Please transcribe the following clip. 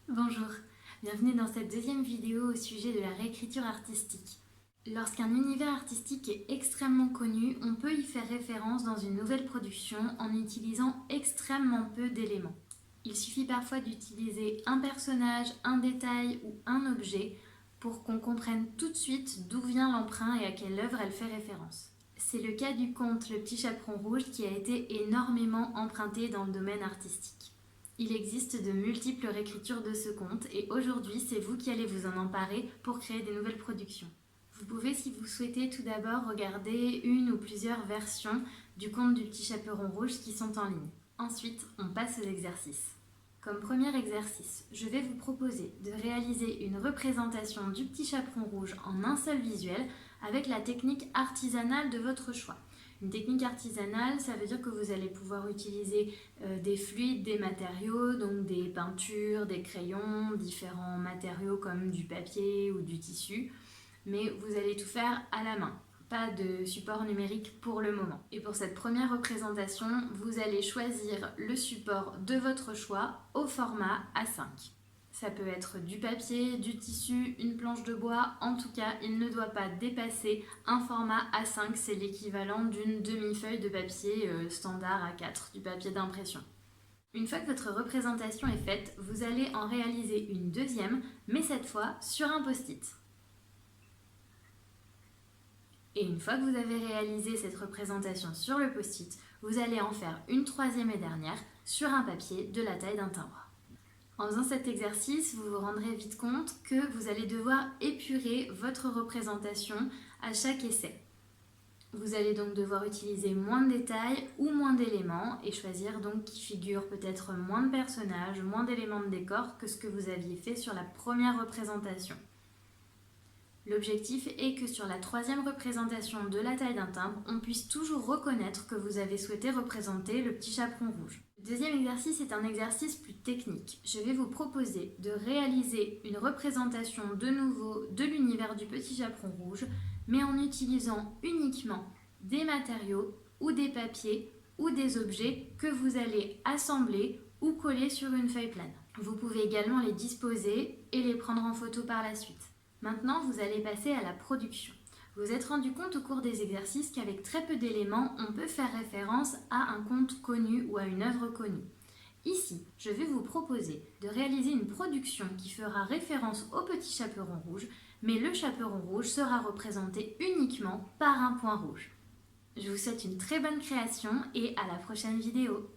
Bonjour, bienvenue dans cette deuxième vidéo au sujet de la réécriture artistique. Lorsqu'un univers artistique est extrêmement connu, on peut y faire référence dans une nouvelle production en utilisant extrêmement peu d'éléments. Il suffit parfois d'utiliser un personnage, un détail ou un objet pour qu'on comprenne tout de suite d'où vient l'emprunt et à quelle œuvre elle fait référence. C'est le cas du conte Le Petit Chaperon Rouge qui a été énormément emprunté dans le domaine artistique. Il existe de multiples réécritures de ce conte et aujourd'hui c'est vous qui allez vous en emparer pour créer des nouvelles productions. Vous pouvez, si vous souhaitez, tout d'abord regarder une ou plusieurs versions du conte du Petit Chaperon Rouge qui sont en ligne. Ensuite, on passe aux exercices. Comme premier exercice, je vais vous proposer de réaliser une représentation du Petit Chaperon Rouge en un seul visuel avec la technique artisanale de votre choix. Une technique artisanale, ça veut dire que vous allez pouvoir utiliser des fluides, des matériaux, donc des peintures, des crayons, différents matériaux comme du papier ou du tissu, mais vous allez tout faire à la main. Pas de support numérique pour le moment. Et pour cette première représentation, vous allez choisir le support de votre choix au format A5. Ça peut être du papier, du tissu, une planche de bois, en tout cas, il ne doit pas dépasser un format A5, c'est l'équivalent d'une demi-feuille de papier standard A4, du papier d'impression. Une fois que votre représentation est faite, vous allez en réaliser une deuxième, mais cette fois sur un post-it. Et une fois que vous avez réalisé cette représentation sur le post-it, vous allez en faire une troisième et dernière sur un papier de la taille d'un timbre. En faisant cet exercice, vous vous rendrez vite compte que vous allez devoir épurer votre représentation à chaque essai. Vous allez donc devoir utiliser moins de détails ou moins d'éléments et choisir donc qui figure peut-être moins de personnages, moins d'éléments de décor que ce que vous aviez fait sur la première représentation. L'objectif est que sur la troisième représentation de la taille d'un timbre, on puisse toujours reconnaître que vous avez souhaité représenter le Petit Chaperon Rouge. Le deuxième exercice est un exercice plus technique. Je vais vous proposer de réaliser une représentation de nouveau de l'univers du Petit Chaperon Rouge, mais en utilisant uniquement des matériaux ou des papiers ou des objets que vous allez assembler ou coller sur une feuille plane. Vous pouvez également les disposer et les prendre en photo par la suite. Maintenant, vous allez passer à la production. Vous vous êtes rendu compte au cours des exercices qu'avec très peu d'éléments, on peut faire référence à un conte connu ou à une œuvre connue. Ici, je vais vous proposer de réaliser une production qui fera référence au Petit Chaperon Rouge, mais le Chaperon Rouge sera représenté uniquement par un point rouge. Je vous souhaite une très bonne création et à la prochaine vidéo.